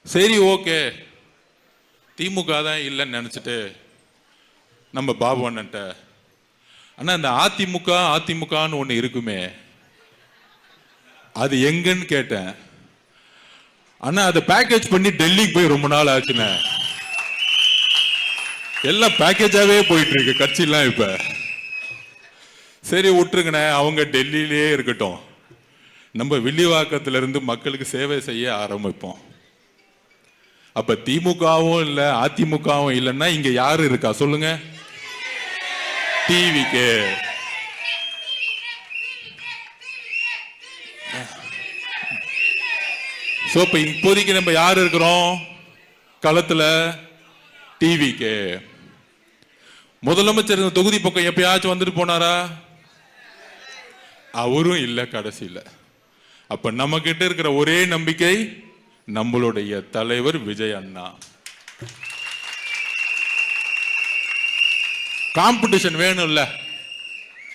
சரி ஓகே, திமுக தான் இல்லைன்னு நினைச்சிட்டு நம்ம பாபு அண்ணன்ட்ட, அண்ணா இந்த அதிமுகன்னு ஒண்ணு இருக்குமே அது எங்கன்னு கேட்டேன். அண்ணா அதை பேக்கேஜ் பண்ணி டெல்லிக்கு போய் ரொம்ப நாள் ஆச்சுண்ணே, எல்லாம் பேக்கேஜாவே போயிட்டு இருக்கு கட்சியெல்லாம். இப்ப சரி விட்டுருங்கண்ணே, அவங்க டெல்லியிலே இருக்கட்டும், நம்ம வில்லிவாக்கத்துல இருந்து மக்களுக்கு சேவை செய்ய ஆரம்பிப்போம். அப்ப திமுகவும் இல்ல அதிமுகவும் இல்லைன்னா இங்க யாரு இருக்கா சொல்லுங்க? டிவிக்கு. இப்ப இப்போதைக்கு நம்ம யாரு இருக்கிறோம் களத்துல? டிவிக்கு. முதலமைச்சர் தொகுதி பக்கம் எப்பயாச்சும் வந்துட்டு போனாரா? அவரும் இல்ல கடைசியில. அப்ப நம்ம கிட்ட இருக்கிற ஒரே நம்பிக்கை நம்மளுடைய தலைவர் விஜய் அண்ணா. காம்படிஷன் வேணும்ல.